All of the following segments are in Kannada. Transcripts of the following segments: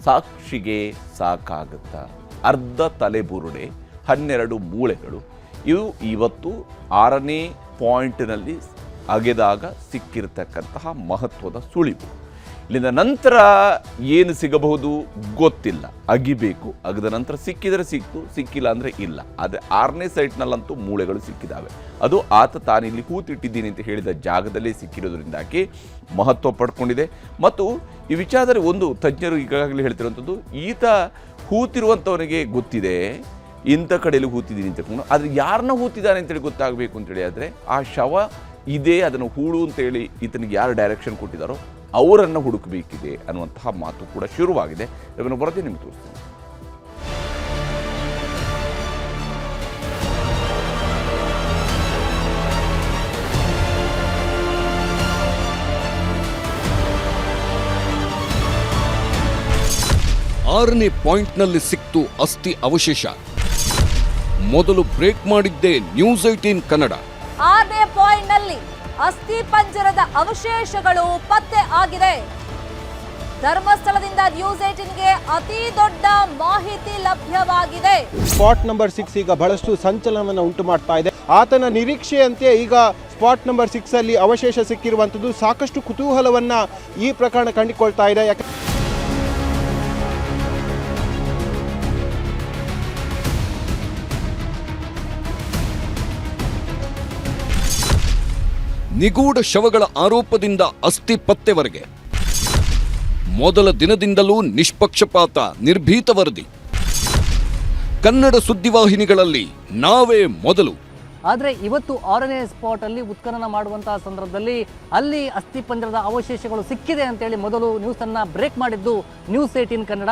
ಸಾಕ್ಷಿಗೆ ಸಾಕಾಗುತ್ತಾ? ಅರ್ಧ ತಲೆಬುರುಡೆ, 12 ಮೂಳೆಗಳು, ಇವು ಇವತ್ತು 6ನೇ ಪಾಯಿಂಟ್ನಲ್ಲಿ ಅಗೆದಾಗ ಸಿಕ್ಕಿರತಕ್ಕಂತಹ ಮಹತ್ವದ ಸುಳಿವು. ಇಲ್ಲಿಂದ ನಂತರ ಏನು ಸಿಗಬಹುದು ಗೊತ್ತಿಲ್ಲ. ಅಗಿಬೇಕು, ಅಗದ ನಂತರ ಸಿಕ್ಕಿದರೆ ಸಿಕ್ತು, ಸಿಕ್ಕಿಲ್ಲ ಅಂದರೆ ಇಲ್ಲ. ಆದರೆ 6ನೇ ಸೈಟ್ನಲ್ಲಂತೂ ಮೂಳೆಗಳು ಸಿಕ್ಕಿದ್ದಾವೆ. ಅದು ಆತ ತಾನಿಲ್ಲಿ ಹೂತಿಟ್ಟಿದ್ದೀನಿ ಅಂತ ಹೇಳಿದ ಜಾಗದಲ್ಲೇ ಸಿಕ್ಕಿರೋದ್ರಿಂದಾಗಿ ಮಹತ್ವ ಪಡ್ಕೊಂಡಿದೆ. ಮತ್ತು ಈ ವಿಚಾರದಲ್ಲಿ ಒಂದು ತಜ್ಞರು ಈಗಾಗಲೇ ಹೇಳ್ತಿರುವಂಥದ್ದು, ಈತ ಹೂತಿರುವಂಥವನಿಗೆ ಗೊತ್ತಿದೆ ಇಂಥ ಕಡೆಯಲ್ಲಿ ಹೂತಿದ್ದೀನಿ ಅಂತ. ಆದರೆ ಯಾರನ್ನ ಹೂತಿದ್ದಾನೆ ಅಂತೇಳಿ ಗೊತ್ತಾಗಬೇಕು ಅಂತೇಳಿ ಆದರೆ ಆ ಶವ ಇದೇ, ಅದನ್ನು ಹೂಳು ಅಂತೇಳಿ ಈತನಿಗೆ ಯಾರು ಡೈರೆಕ್ಷನ್ ಕೊಟ್ಟಿದ್ದಾರೋ ಅವರನ್ನು ಹುಡುಕಬೇಕಿದೆ ಅನ್ನುವಂತಹ ಮಾತು ಕೂಡ ಶುರುವಾಗಿದೆ. ಇದನ್ನು ಬರದೆ ನಿಮ್ಗೆ ತೋರಿಸ್ತೀನಿ. ಆರನೇ ಪಾಯಿಂಟ್ನಲ್ಲಿ ಸಿಕ್ತು ಅಸ್ಥಿ ಅವಶೇಷ. ಮೊದಲು ಬ್ರೇಕ್ ಮಾಡಿದ್ದೆ ನ್ಯೂಸ್ 18 ಕನ್ನಡ. 6ನೇ ಪಾಯಿಂಟ್ನಲ್ಲಿ ಅಸ್ಥಿ ಪಂಜರದ ಅವಶೇಷಗಳು ಪತ್ತೆ ಆಗಿದೆ. ಧರ್ಮಸ್ಥಳದಿಂದ ನ್ಯೂಸ್ 18ಗೆ ಅತಿ ದೊಡ್ಡ ಮಾಹಿತಿ ಲಭ್ಯವಾಗಿದೆ. ಸ್ಪಾಟ್ ನಂಬರ್ 6 ಈಗ ಬಹಳಷ್ಟು ಸಂಚಲನವನ್ನು ಉಂಟು ಮಾಡ್ತಾ ಇದೆ. ಆತನ ನಿರೀಕ್ಷೆಯಂತೆ ಈಗ ಸ್ಪಾಟ್ ನಂಬರ್ 6 ಅಲ್ಲಿ ಅವಶೇಷ ಸಿಕ್ಕಿರುವಂಥದ್ದು ಸಾಕಷ್ಟು ಕುತೂಹಲವನ್ನ ಈ ಪ್ರಕರಣ ಕಂಡುಕೊಳ್ತಾ ಇದೆ. ನಿಗೂಢ ಶವಗಳ ಆರೋಪದಿಂದ ಅಸ್ಥಿ ಪತ್ತೆವರೆಗೆ ಮೊದಲ ದಿನದಿಂದಲೂ ನಿಷ್ಪಕ್ಷಪಾತ, ನಿರ್ಭೀತ ವರದಿ. ಕನ್ನಡ ಸುದ್ದಿವಾಹಿನಿಗಳಲ್ಲಿ ನಾವೇ ಮೊದಲು. ಆದರೆ ಇವತ್ತು 6ನೇ ಸ್ಪಾಟ್ ಅಲ್ಲಿ ಉತ್ಖನನ ಮಾಡುವಂತಹ ಸಂದರ್ಭದಲ್ಲಿ ಅಲ್ಲಿ ಅಸ್ಥಿಪಂಜರದ ಅವಶೇಷಗಳು ಸಿಕ್ಕಿದೆ ಅಂತೇಳಿ ಮೊದಲು ನ್ಯೂಸ್ ಅನ್ನ ಬ್ರೇಕ್ ಮಾಡಿದ್ದು ನ್ಯೂಸ್ 18 ಕನ್ನಡ.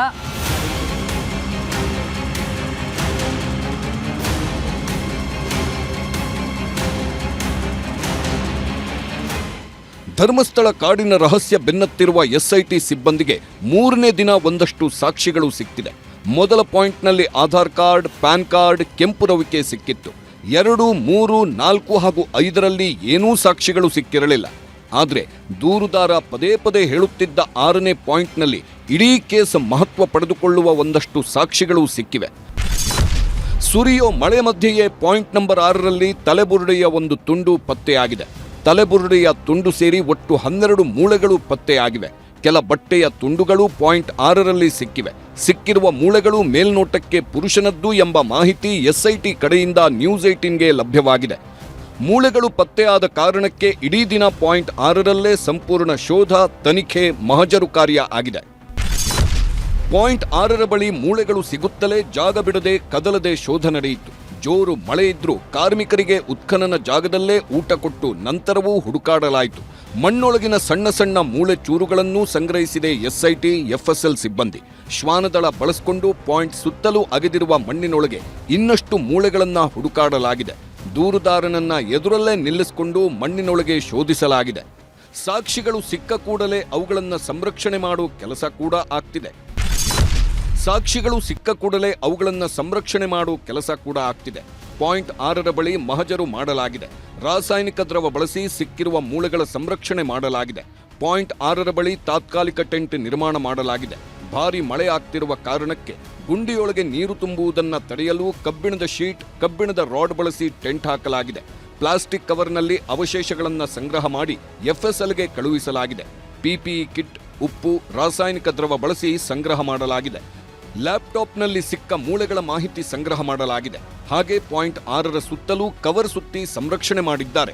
ಧರ್ಮಸ್ಥಳ ಕಾಡಿನ ರಹಸ್ಯ ಬೆನ್ನತ್ತಿರುವ SIT ಸಿಬ್ಬಂದಿಗೆ 3ನೇ ದಿನ ಒಂದಷ್ಟು ಸಾಕ್ಷಿಗಳು ಸಿಕ್ತಿದೆ. ಮೊದಲ ಪಾಯಿಂಟ್ನಲ್ಲಿ ಆಧಾರ್ ಕಾರ್ಡ್, ಪ್ಯಾನ್ ಕಾರ್ಡ್, ಕೆಂಪು ರವಿಕೆ ಸಿಕ್ಕಿತ್ತು. 2, 3, 4 ಹಾಗೂ 5ರಲ್ಲಿ ಏನೂ ಸಾಕ್ಷಿಗಳು ಸಿಕ್ಕಿರಲಿಲ್ಲ. ಆದರೆ ದೂರುದಾರ ಪದೇ ಪದೇ ಹೇಳುತ್ತಿದ್ದ 6ನೇ ಪಾಯಿಂಟ್ನಲ್ಲಿ ಇಡೀ ಕೇಸ್ ಮಹತ್ವ ಪಡೆದುಕೊಳ್ಳುವ ಒಂದಷ್ಟು ಸಾಕ್ಷಿಗಳು ಸಿಕ್ಕಿವೆ. ಸುರಿಯೋ ಮಳೆ ಮಧ್ಯೆಯೇ ಪಾಯಿಂಟ್ ನಂಬರ್ 6ರಲ್ಲಿ ತಲೆಬುರುಡೆಯ ಒಂದು ತುಂಡು ಪತ್ತೆಯಾಗಿದೆ. ತಲೆಬುರುಡೆಯ ತುಂಡು ಸೇರಿ ಒಟ್ಟು 12 ಮೂಳೆಗಳು ಪತ್ತೆಯಾಗಿವೆ. ಕೆಲ ಬಟ್ಟೆಯ ತುಂಡುಗಳು ಪಾಯಿಂಟ್ 6ರಲ್ಲಿ ಸಿಕ್ಕಿವೆ. ಸಿಕ್ಕಿರುವ ಮೂಳೆಗಳು ಮೇಲ್ನೋಟಕ್ಕೆ ಪುರುಷನದ್ದು ಎಂಬ ಮಾಹಿತಿ SIT ಕಡೆಯಿಂದ ನ್ಯೂಸ್ 18ಗೆ ಲಭ್ಯವಾಗಿದೆ. ಮೂಳೆಗಳು ಪತ್ತೆಯಾದ ಕಾರಣಕ್ಕೆ ಇಡೀ ದಿನ ಪಾಯಿಂಟ್ 6ರಲ್ಲೇ ಸಂಪೂರ್ಣ ಶೋಧ, ತನಿಖೆ, ಮಹಜರು ಕಾರ್ಯ ಆಗಿದೆ. ಪಾಯಿಂಟ್ 6ರ ಬಳಿ ಮೂಳೆಗಳು ಸಿಗುತ್ತಲೇ ಜಾಗ ಬಿಡದೆ ಕದಲದೆ ಶೋಧ ನಡೆಯಿತು. ಜೋರು ಮಳೆ ಇದ್ರೂ ಕಾರ್ಮಿಕರಿಗೆ ಉತ್ಖನನ ಜಾಗದಲ್ಲೇ ಊಟ ಕೊಟ್ಟು ನಂತರವೂ ಹುಡುಕಾಡಲಾಯಿತು. ಮಣ್ಣೊಳಗಿನ ಸಣ್ಣ ಸಣ್ಣ ಮೂಳೆ ಚೂರುಗಳನ್ನೂ ಸಂಗ್ರಹಿಸಿದೆ SIT, FSL ಸಿಬ್ಬಂದಿ. ಶ್ವಾನದಳ ಬಳಸಿಕೊಂಡು ಪಾಯಿಂಟ್ ಸುತ್ತಲೂ ಅಗೆದಿರುವ ಮಣ್ಣಿನೊಳಗೆ ಇನ್ನಷ್ಟು ಮೂಳೆಗಳನ್ನ ಹುಡುಕಾಡಲಾಗಿದೆ. ದೂರುದಾರನನ್ನ ಎದುರಲ್ಲೇ ನಿಲ್ಲಿಸಿಕೊಂಡು ಮಣ್ಣಿನೊಳಗೆ ಶೋಧಿಸಲಾಗಿದೆ. ಸಾಕ್ಷಿಗಳು ಸಿಕ್ಕ ಕೂಡಲೇ ಅವುಗಳನ್ನು ಸಂರಕ್ಷಣೆ ಮಾಡುವ ಕೆಲಸ ಕೂಡ ಆಗ್ತಿದೆ. ಪಾಯಿಂಟ್ 6ರ ಬಳಿ ಮಹಜರು ಮಾಡಲಾಗಿದೆ. ರಾಸಾಯನಿಕ ದ್ರವ ಬಳಸಿ ಸಿಕ್ಕಿರುವ ಮೂಳೆಗಳ ಸಂರಕ್ಷಣೆ ಮಾಡಲಾಗಿದೆ. ಪಾಯಿಂಟ್ 6ರ ಬಳಿ ತಾತ್ಕಾಲಿಕ ಟೆಂಟ್ ನಿರ್ಮಾಣ ಮಾಡಲಾಗಿದೆ. ಭಾರಿ ಮಳೆ ಆಗ್ತಿರುವ ಕಾರಣಕ್ಕೆ ಗುಂಡಿಯೊಳಗೆ ನೀರು ತುಂಬುವುದನ್ನು ತಡೆಯಲು ಕಬ್ಬಿಣದ ಶೀಟ್, ಕಬ್ಬಿಣದ ರಾಡ್ ಬಳಸಿ ಟೆಂಟ್ ಹಾಕಲಾಗಿದೆ. ಪ್ಲಾಸ್ಟಿಕ್ ಕವರ್ನಲ್ಲಿ ಅವಶೇಷಗಳನ್ನು ಸಂಗ್ರಹ ಮಾಡಿ FSLಗೆ ಕಳುಹಿಸಲಾಗಿದೆ. PPE ಕಿಟ್, ಉಪ್ಪು, ರಾಸಾಯನಿಕ ದ್ರವ ಬಳಸಿ ಸಂಗ್ರಹ ಮಾಡಲಾಗಿದೆ. ಲ್ಯಾಪ್ಟಾಪ್ನಲ್ಲಿ ಸಿಕ್ಕ ಮೂಳೆಗಳ ಮಾಹಿತಿ ಸಂಗ್ರಹ ಮಾಡಲಾಗಿದೆ. ಹಾಗೆ ಪಾಯಿಂಟ್ 6ರ ಸುತ್ತಲೂ ಕವರ್ ಸುತ್ತಿ ಸಂರಕ್ಷಣೆ ಮಾಡಿದ್ದಾರೆ.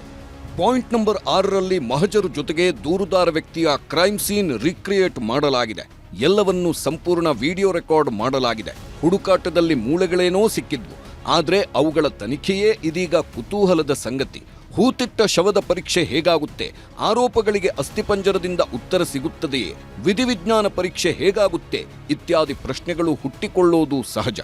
ಪಾಯಿಂಟ್ ನಂಬರ್ 6ರಲ್ಲಿ ಮಹಜರು ಜೊತೆಗೆ ದೂರುದಾರ ವ್ಯಕ್ತಿಯ ಕ್ರೈಮ್ ಸೀನ್ ರೀಕ್ರಿಯೇಟ್ ಮಾಡಲಾಗಿದೆ. ಎಲ್ಲವನ್ನೂ ಸಂಪೂರ್ಣ ವಿಡಿಯೋ ರೆಕಾರ್ಡ್ ಮಾಡಲಾಗಿದೆ. ಹುಡುಕಾಟದಲ್ಲಿ ಮೂಳೆಗಳೇನೋ ಸಿಕ್ಕಿದ್ವು, ಆದರೆ ಅವುಗಳ ತನಿಖೆಯೇ ಇದೀಗ ಕುತೂಹಲದ ಸಂಗತಿ. ಹೂತಿಟ್ಟ ಶವದ ಪರೀಕ್ಷೆ ಹೇಗಾಗುತ್ತೆ? ಆರೋಪಗಳಿಗೆ ಅಸ್ಥಿಪಂಜರದಿಂದ ಉತ್ತರ ಸಿಗುತ್ತದೆಯೇ? ವಿಧಿವಿಜ್ಞಾನ ಪರೀಕ್ಷೆ ಹೇಗಾಗುತ್ತೆ? ಇತ್ಯಾದಿ ಪ್ರಶ್ನೆಗಳು ಹುಟ್ಟಿಕೊಳ್ಳೋದು ಸಹಜ.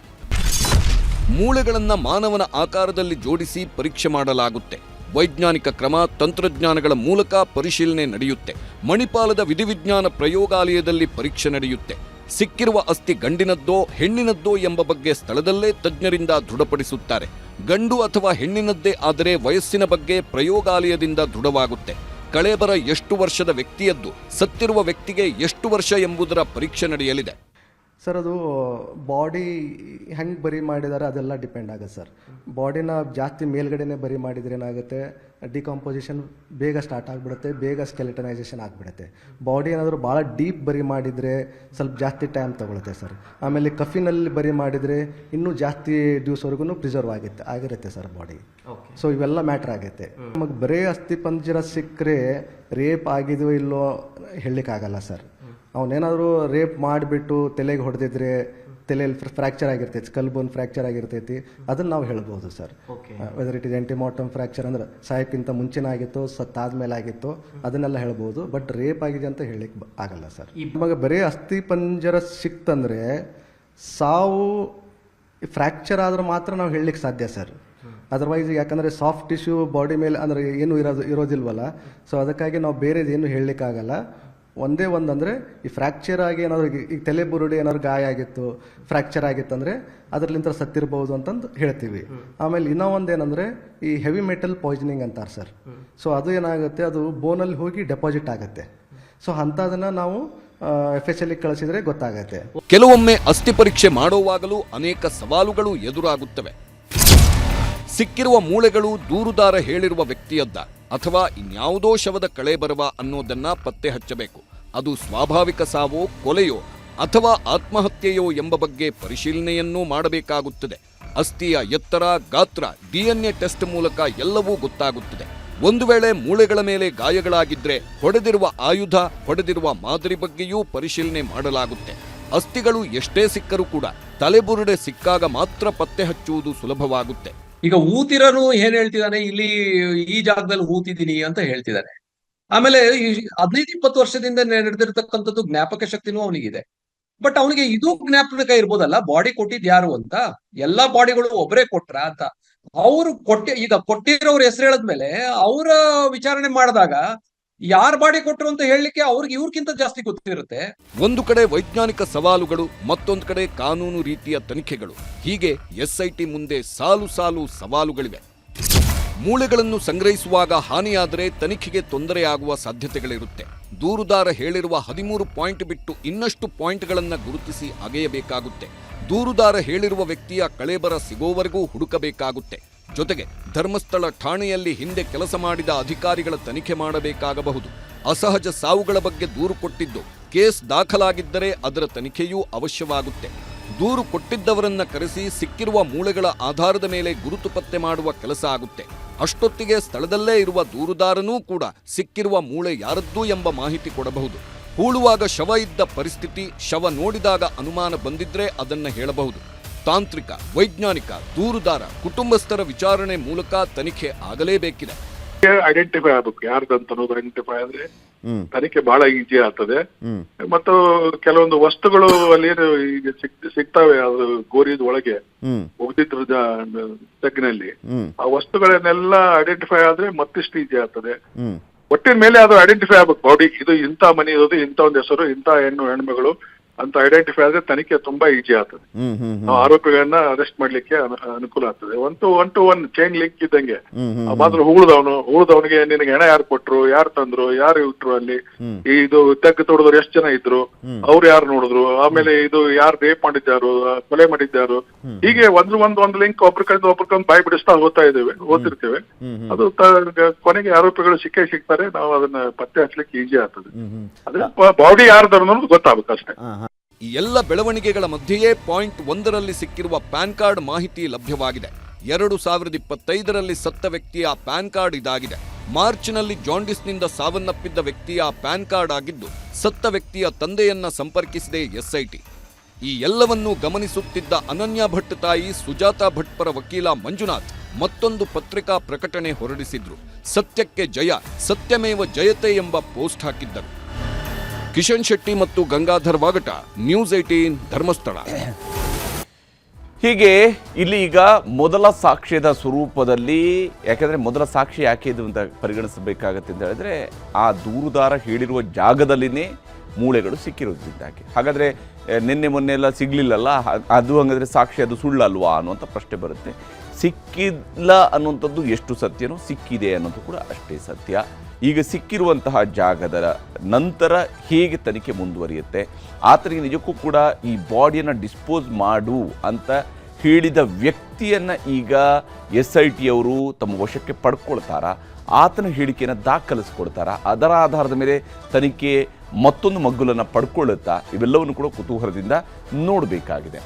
ಮೂಳೆಗಳನ್ನ ಮಾನವನ ಆಕಾರದಲ್ಲಿ ಜೋಡಿಸಿ ಪರೀಕ್ಷೆ ಮಾಡಲಾಗುತ್ತೆ. ವೈಜ್ಞಾನಿಕ ಕ್ರಮ, ತಂತ್ರಜ್ಞಾನಗಳ ಮೂಲಕ ಪರಿಶೀಲನೆ ನಡೆಯುತ್ತೆ. ಮಣಿಪಾಲದ ವಿಧಿವಿಜ್ಞಾನ ಪ್ರಯೋಗಾಲಯದಲ್ಲಿ ಪರೀಕ್ಷೆ ನಡೆಯುತ್ತೆ. ಸಿಕ್ಕಿರುವ ಅಸ್ಥಿ ಗಂಡಿನದ್ದೋ ಹೆಣ್ಣಿನದ್ದೋ ಎಂಬ ಬಗ್ಗೆ ಸ್ಥಳದಲ್ಲೇ ತಜ್ಞರಿಂದ ದೃಢಪಡಿಸುತ್ತಾರೆ. ಗಂಡು ಅಥವಾ ಹೆಣ್ಣಿನದ್ದೇ ಆದರೆ ವಯಸ್ಸಿನ ಬಗ್ಗೆ ಪ್ರಯೋಗಾಲಯದಿಂದ ದೃಢವಾಗುತ್ತೆ. ಕಳೇಬರ ಎಷ್ಟು ವರ್ಷದ ವ್ಯಕ್ತಿಯದ್ದು, ಸತ್ತಿರುವ ವ್ಯಕ್ತಿಗೆ ಎಷ್ಟು ವರ್ಷ ಎಂಬುದರ ಪರೀಕ್ಷೆ ನಡೆಯಲಿದೆ. ಸರ್ ಅದು ಬಾಡಿ ಹೆಂಗೆ ಬರಿ ಮಾಡಿದ್ದಾರೆ ಅದೆಲ್ಲ ಡಿಪೆಂಡ್ ಆಗುತ್ತೆ ಸರ್. ಬಾಡಿನ ಜಾಸ್ತಿ ಮೇಲ್ಗಡೆನೇ ಬರಿ ಮಾಡಿದ್ರೆ ಏನಾಗುತ್ತೆ, ಡಿಕಾಂಪೋಸಿಷನ್ ಬೇಗ ಸ್ಟಾರ್ಟ್ ಆಗಿಬಿಡುತ್ತೆ, ಬೇಗ ಸ್ಕೆಲಿಟನೈಸೇಷನ್ ಆಗಿಬಿಡುತ್ತೆ. ಬಾಡಿ ಏನಾದರೂ ಭಾಳ ಡೀಪ್ ಬರಿ ಮಾಡಿದರೆ ಸ್ವಲ್ಪ ಜಾಸ್ತಿ ಟೈಮ್ ತೊಗೊಳುತ್ತೆ ಸರ್. ಆಮೇಲೆ ಕಫಿನಲ್ಲಿ ಬರಿ ಮಾಡಿದರೆ ಇನ್ನೂ ಜಾಸ್ತಿ ದಿವಸವರೆಗೂ ಪ್ರಿಸರ್ವ್ ಆಗಿರುತ್ತೆ ಸರ್ ಬಾಡಿ. ಸೊ ಇವೆಲ್ಲ ಮ್ಯಾಟ್ರ್ ಆಗುತ್ತೆ. ನಮಗೆ ಬರೀ ಅಸ್ಥಿಪಂಜರ ಸಿಕ್ಕರೆ ರೇಪ್ ಆಗಿದೆಯೋ ಇಲ್ಲೋ ಹೇಳಲಿಕ್ಕಾಗಲ್ಲ ಸರ್. ಅವನೇನಾದರೂ ರೇಪ್ ಮಾಡಿಬಿಟ್ಟು ತಲೆಗೆ ಹೊಡೆದಿದ್ರೆ ತಲೆಯಲ್ಲಿ ಫ್ರ್ಯಾಕ್ಚರ್ ಆಗಿರ್ತೈತಿ, ಸ್ಕಲ್ ಬೋನ್ ಫ್ರ್ಯಾಕ್ಚರ್ ಆಗಿರ್ತೈತಿ, ಅದನ್ನು ನಾವು ಹೇಳ್ಬೋದು sir. Whether it is antemortem fracture ಅಂದ್ರೆ ಸಾಯಕ್ಕಿಂತ ಮುಂಚೆನೇ ಆಗಿತ್ತು, ಸತ್ತಾದ್ಮೇಲೆ ಆಗಿತ್ತು, ಅದನ್ನೆಲ್ಲ ಹೇಳ್ಬೋದು. ಬಟ್ ರೇಪ್ ಆಗಿದೆ ಅಂತ ಹೇಳಲಿಕ್ಕೆ ಆಗಲ್ಲ ಸರ್. ಇವಾಗ ಬರೀ ಅಸ್ಥಿಪಂಜರ ಸಿಕ್ತಂದ್ರೆ ಸಾವು ಫ್ರ್ಯಾಕ್ಚರ್ ಆದ್ರೆ ಮಾತ್ರ ನಾವು ಹೇಳಲಿಕ್ಕೆ ಸಾಧ್ಯ ಸರ್. ಅದರ್ವೈಸ್ ಯಾಕಂದರೆ ಸಾಫ್ಟ್ ಟಿಶ್ಯೂ ಬಾಡಿ ಮೇಲೆ ಅಂದರೆ ಏನೂ ಇರೋದಿಲ್ವಲ್ಲ, ಸೊ ಅದಕ್ಕಾಗಿ ನಾವು ಬೇರೆದೇನು ಹೇಳಲಿಕ್ಕಾಗಲ್ಲ. ಒಂದೇ ಒಂದಂದರೆ ಈ ಫ್ರ್ಯಾಕ್ಚರ್ ಆಗಿ ಏನಾದರೂ ಈಗ ತಲೆ ಬುರುಡಿ ಏನಾದ್ರು ಗಾಯ ಆಗಿತ್ತು, ಫ್ರ್ಯಾಕ್ಚರ್ ಆಗಿತ್ತು ಅಂದರೆ ಅದರಲ್ಲಿಂದ ಸತ್ತಿರ್ಬೋದು ಅಂತಂದು ಹೇಳ್ತೀವಿ. ಆಮೇಲೆ ಇನ್ನೂ ಒಂದೇನಂದರೆ ಈ ಹೆವಿ ಮೆಟಲ್ ಪಾಯ್ಸನಿಂಗ್ ಅಂತಾರೆ ಸರ್. ಸೊ ಅದು ಏನಾಗುತ್ತೆ, ಅದು ಬೋನಲ್ಲಿ ಹೋಗಿ ಡೆಪಾಸಿಟ್ ಆಗುತ್ತೆ. ಸೊ ಅಂಥದನ್ನು ನಾವು FSL ಕಳಿಸಿದ್ರೆ ಗೊತ್ತಾಗುತ್ತೆ. ಕೆಲವೊಮ್ಮೆ ಅಸ್ಥಿ ಪರೀಕ್ಷೆ ಮಾಡುವಾಗಲೂ ಅನೇಕ ಸವಾಲುಗಳು ಎದುರಾಗುತ್ತವೆ. ಸಿಕ್ಕಿರುವ ಮೂಳೆಗಳು ದೂರುದಾರ ಹೇಳಿರುವ ವ್ಯಕ್ತಿಯದ್ದ ಅಥವಾ ಇನ್ಯಾವುದೋ ಶವದ ಕಳೇಬರವ ಅನ್ನೋದನ್ನ ಪತ್ತೆ ಹಚ್ಚಬೇಕು. ಅದು ಸ್ವಾಭಾವಿಕ ಸಾವೋ, ಕೊಲೆಯೋ ಅಥವಾ ಆತ್ಮಹತ್ಯೆಯೋ ಎಂಬ ಬಗ್ಗೆ ಪರಿಶೀಲನೆಯನ್ನೂ ಮಾಡಬೇಕಾಗುತ್ತದೆ. ಅಸ್ಥಿಯ ಎತ್ತರ, ಗಾತ್ರ, DNA ಟೆಸ್ಟ್ ಮೂಲಕ ಎಲ್ಲವೂ ಗೊತ್ತಾಗುತ್ತದೆ. ಒಂದು ವೇಳೆ ಮೂಳೆಗಳ ಮೇಲೆ ಗಾಯಗಳಾಗಿದ್ರೆ ಹೊಡೆದಿರುವ ಆಯುಧ, ಹೊಡೆದಿರುವ ಮಾದರಿ ಬಗ್ಗೆಯೂ ಪರಿಶೀಲನೆ ಮಾಡಲಾಗುತ್ತೆ. ಅಸ್ಥಿಗಳು ಎಷ್ಟೇ ಸಿಕ್ಕರೂ ಕೂಡ ತಲೆಬುರುಡೆ ಸಿಕ್ಕಾಗ ಮಾತ್ರ ಪತ್ತೆ ಹಚ್ಚುವುದು ಸುಲಭವಾಗುತ್ತೆ. ಈಗ ಊತಿರನು ಏನ್ ಹೇಳ್ತಿದ್ದಾನೆ, ಇಲ್ಲಿ ಈ ಜಾಗದಲ್ಲಿ ಊತಿದ್ದೀನಿ ಅಂತ ಹೇಳ್ತಿದ್ದಾನೆ. ಆಮೇಲೆ 15-20 ವರ್ಷದಿಂದ ನಡೆದಿರ್ತಕ್ಕಂಥದ್ದು ಜ್ಞಾಪಕ ಶಕ್ತಿನೂ ಅವನಿಗಿದೆ. ಬಟ್ ಅವನಿಗೆ ಇದು ಜ್ಞಾಪಕ ಇರ್ಬೋದಲ್ಲ, ಬಾಡಿ ಕೊಟ್ಟಿದ್ ಯಾರು ಅಂತ. ಎಲ್ಲಾ ಬಾಡಿಗಳು ಒಬ್ಬರೇ ಕೊಟ್ರ ಅಂತ ಅವ್ರು ಈಗ ಕೊಟ್ಟಿರೋರ್ ಹೆಸರು ಹೇಳದ್ಮೇಲೆ ಅವರ ವಿಚಾರಣೆ ಮಾಡಿದಾಗ ಯಾರ ಬಾಡಿ ಕೊಟ್ಟರು ಅಂತ ಹೇಳಲಿಕ್ಕೆ ಅವ್ರಿಗೆ ಇವ್ರಕ್ಕಿಂತ ಜಾಸ್ತಿ ಗೊತ್ತಿರುತ್ತೆ. ಒಂದು ಕಡೆ ವೈಜ್ಞಾನಿಕ ಸವಾಲುಗಳು, ಮತ್ತೊಂದು ಕಡೆ ಕಾನೂನು ರೀತಿಯ ತನಿಖೆಗಳು. ಹೀಗೆ SIT ಮುಂದೆ ಸಾಲು ಸಾಲು ಸವಾಲುಗಳಿವೆ. ಮೂಳೆಗಳನ್ನು ಸಂಗ್ರಹಿಸುವಾಗ ಹಾನಿಯಾದರೆ ತನಿಖೆಗೆ ತೊಂದರೆಯಾಗುವ ಸಾಧ್ಯತೆಗಳಿರುತ್ತೆ. ದೂರುದಾರ ಹೇಳಿರುವ 13 ಪಾಯಿಂಟ್ ಬಿಟ್ಟು ಇನ್ನಷ್ಟು ಪಾಯಿಂಟ್ಗಳನ್ನು ಗುರುತಿಸಿ ಅಗೆಯಬೇಕಾಗುತ್ತೆ. ದೂರುದಾರ ಹೇಳಿರುವ ವ್ಯಕ್ತಿಯ ಕಳೇಬರ ಸಿಗೋವರೆಗೂ ಹುಡುಕಬೇಕಾಗುತ್ತೆ. ಜೊತೆಗೆ ಧರ್ಮಸ್ಥಳ ಠಾಣೆಯಲ್ಲಿ ಹಿಂದೆ ಕೆಲಸ ಮಾಡಿದ ಅಧಿಕಾರಿಗಳ ತನಿಖೆ ಮಾಡಬೇಕಾಗಬಹುದು. ಅಸಹಜ ಸಾವುಗಳ ಬಗ್ಗೆ ದೂರು ಕೊಟ್ಟಿದ್ದು ಕೇಸ್ ದಾಖಲಾಗಿದ್ದರೆ ಅದರ ತನಿಖೆಯೂ ಅವಶ್ಯವಾಗುತ್ತೆ. ದೂರು ಕೊಟ್ಟಿದ್ದವರನ್ನ ಕರೆಸಿ ಸಿಕ್ಕಿರುವ ಮೂಳೆಗಳ ಆಧಾರದ ಮೇಲೆ ಗುರುತು ಪತ್ತೆ ಮಾಡುವ ಕೆಲಸ ಆಗುತ್ತೆ. ಅಷ್ಟೊತ್ತಿಗೆ ಸ್ಥಳದಲ್ಲೇ ಇರುವ ದೂರುದಾರನೂ ಕೂಡ ಸಿಕ್ಕಿರುವ ಮೂಳೆ ಯಾರದ್ದೂ ಎಂಬ ಮಾಹಿತಿ ಕೊಡಬಹುದು. ಹೂಳುವಾಗ ಶವ ಇದ್ದ ಪರಿಸ್ಥಿತಿ, ಶವ ನೋಡಿದಾಗ ಅನುಮಾನ ಬಂದಿದ್ರೆ ಅದನ್ನ ಹೇಳಬಹುದು. ತಾಂತ್ರಿಕ, ವೈಜ್ಞಾನಿಕ, ದೂರುದಾರ, ಕುಟುಂಬಸ್ಥರ ವಿಚಾರಣೆ ಮೂಲಕ ತನಿಖೆ ಆಗಲೇಬೇಕಿದೆ. ಐಡೆಂಟಿಫೈ ಆಗ್ಬೇಕು ಯಾರ್ದಂತ ಅನ್ನೋದು. ಐಡೆಂಟಿಫೈ ಆದ್ರೆ ತನಿಖೆ ಬಹಳ ಈಜಿ ಆಗ್ತದೆ. ಮತ್ತು ಕೆಲವೊಂದು ವಸ್ತುಗಳು ಅಲ್ಲಿ ಈಗ ಸಿಗ್ತಾವೆ, ಅದು ಗೋರಿದ ಒಳಗೆ ಒಗ್ದಿದ್ರ ತಗ್ಗಿನಲ್ಲಿ ಆ ವಸ್ತುಗಳನ್ನೆಲ್ಲ ಐಡೆಂಟಿಫೈ ಆದ್ರೆ ಮತ್ತಿಷ್ಟು ಈಜಿ ಆಗ್ತದೆ. ಒಟ್ಟಿನ ಮೇಲೆ ಅದು ಐಡೆಂಟಿಫೈ ಆಗ್ಬೇಕು. ಬಾಡಿ ಇದು ಇಂಥ ಮನೆ ಇರೋದು, ಇಂಥ ಒಂದು ಹೆಸರು, ಇಂಥ ಹೆಣ್ಮಗಳು ಅಂತ ಐಡೆಂಟಿಫೈ ಆದ್ರೆ ತನಿಖೆ ತುಂಬಾ ಈಜಿ ಆಗ್ತದೆ. ನಾವು ಆರೋಪಿಗಳನ್ನ ಅರೆಸ್ಟ್ ಮಾಡ್ಲಿಕ್ಕೆ ಅನುಕೂಲ ಆಗ್ತದೆ. One to one chain link ಇದ್ದಂಗೆ. ಮಾತ್ರ ಹೂಳದವನಿಗೆ ನಿನಗೆ ಹೆಣ ಯಾರು ಕೊಟ್ರು, ಯಾರು ತಂದ್ರು, ಯಾರು ಇಟ್ರು, ಅಲ್ಲಿ ಇದು ತೆಗ್ಗು ತೊಡೆದವ್ರು ಎಷ್ಟು ಜನ ಇದ್ರು, ಅವ್ರು ಯಾರು ನೋಡಿದ್ರು, ಆಮೇಲೆ ಇದು ಯಾರು ರೇಪ್ ಮಾಡಿದ್ದಾರು, ಕೊಲೆ ಮಾಡಿದ್ದಾರು, ಹೀಗೆ ಒಂದು ಲಿಂಕ್ ಒಬ್ರಿಗೊಂದು ಬಾಯಿ ಬಿಡಿಸ್ತಾ ಓದ್ತಿರ್ತೇವೆ. ಅದು ಕೊನೆಗೆ ಆರೋಪಿಗಳು ಸಿಗ್ತಾರೆ. ನಾವು ಅದನ್ನ ಪತ್ತೆ ಹಚ್ಚಲಿಕ್ಕೆ ಈಜಿ ಆಗ್ತದೆ. ಅದೇ ಬಾಡಿ ಯಾರ್ದು ಅನ್ನೋದು ಗೊತ್ತಾಗುತ್ತೆ ಅಷ್ಟೇ. ಈ ಎಲ್ಲ ಬೆಳವಣಿಗೆಗಳ ಮಧ್ಯೆಯೇ ಪಾಯಿಂಟ್ 1ರಲ್ಲಿ ಸಿಕ್ಕಿರುವ ಪ್ಯಾನ್ ಕಾರ್ಡ್ ಮಾಹಿತಿ ಲಭ್ಯವಾಗಿದೆ. 2025ರಲ್ಲಿ ಸತ್ತ ವ್ಯಕ್ತಿಯ ಪ್ಯಾನ್ ಕಾರ್ಡ್ ಇದಾಗಿದೆ. ಮಾರ್ಚ್ನಲ್ಲಿ ಜಾಂಡಿಸ್ನಿಂದ ಸಾವನ್ನಪ್ಪಿದ್ದ ವ್ಯಕ್ತಿಯ ಪ್ಯಾನ್ ಕಾರ್ಡ್ ಆಗಿದ್ದು, ಸತ್ತ ವ್ಯಕ್ತಿಯ ತಂದೆಯನ್ನ ಸಂಪರ್ಕಿಸಿದೆ SIT. ಈ ಎಲ್ಲವನ್ನೂ ಗಮನಿಸುತ್ತಿದ್ದ ಅನನ್ಯ ಭಟ್ ತಾಯಿ ಸುಜಾತಾ ಭಟ್ ಪರ ವಕೀಲ ಮಂಜುನಾಥ್ ಮತ್ತೊಂದು ಪತ್ರಿಕಾ ಪ್ರಕಟಣೆ ಹೊರಡಿಸಿದ್ರು. ಸತ್ಯಕ್ಕೆ ಜಯ, ಸತ್ಯಮೇವ ಜಯತೆ ಎಂಬ ಪೋಸ್ಟ್ ಹಾಕಿದ್ದರು. ಕಿಶನ್ ಶೆಟ್ಟಿ ಮತ್ತು ಗಂಗಾಧರ್ ವಾಗಟ, ನ್ಯೂಸ್ 18 ಧರ್ಮಸ್ಥಳ. ಹೀಗೆ ಇಲ್ಲಿ ಈಗ ಮೊದಲ ಸಾಕ್ಷ್ಯದ ಸ್ವರೂಪದಲ್ಲಿ, ಯಾಕೆಂದರೆ ಮೊದಲ ಸಾಕ್ಷಿ ಯಾಕೆ ಇದು ಅಂತ ಪರಿಗಣಿಸಬೇಕಾಗತ್ತೆ ಅಂತ ಹೇಳಿದ್ರೆ, ಆ ದೂರುದಾರ ಹೇಳಿರುವ ಜಾಗದಲ್ಲಿನೇ ಮೂಳೆಗಳು ಸಿಕ್ಕಿರೋದ್ರಿಂದಾಗಿ. ಹಾಗಾದರೆ ನಿನ್ನೆ ಮೊನ್ನೆ ಎಲ್ಲ ಸಿಗಲಿಲ್ಲಲ್ಲ, ಅದು ಹಾಗಾದರೆ ಸಾಕ್ಷಿ ಅದು ಸುಳ್ಳಲ್ವಾ ಅನ್ನುವಂಥ ಪ್ರಶ್ನೆ ಬರುತ್ತೆ. ಸಿಕ್ಕಿಲ್ಲ ಅನ್ನುವಂಥದ್ದು ಎಷ್ಟು ಸತ್ಯನೋ ಸಿಕ್ಕಿದೆ ಅನ್ನೋದು ಕೂಡ ಅಷ್ಟೇ ಸತ್ಯ. ಈಗ ಸಿಕ್ಕಿರುವಂತಹ ಜಾಗದ ನಂತರ ಹೇಗೆ ತನಿಖೆ ಮುಂದುವರಿಯುತ್ತೆ, ಆತನಿಗೆ ನಿಜಕ್ಕೂ ಕೂಡ ಈ ಬಾಡಿಯನ್ನು ಡಿಸ್ಪೋಸ್ ಮಾಡು ಅಂತ ಹೇಳಿದ ವ್ಯಕ್ತಿಯನ್ನು ಈಗ SIT ಅವರು ತಮ್ಮ ವಶಕ್ಕೆ ಪಡ್ಕೊಳ್ತಾರಾ, ಆತನ ಹೇಳಿಕೆಯನ್ನು ದಾಖಲಿಸ್ಕೊಡ್ತಾರಾ, ಅದರ ಆಧಾರದ ಮೇಲೆ ತನಿಖೆ ಮತ್ತೊಂದು ಮಗ್ಗುಲನ್ನು ಪಡ್ಕೊಳ್ಳುತ್ತಾ, ಇವೆಲ್ಲವನ್ನು ಕೂಡ ಕುತೂಹಲದಿಂದ ನೋಡಬೇಕಾಗಿದೆ.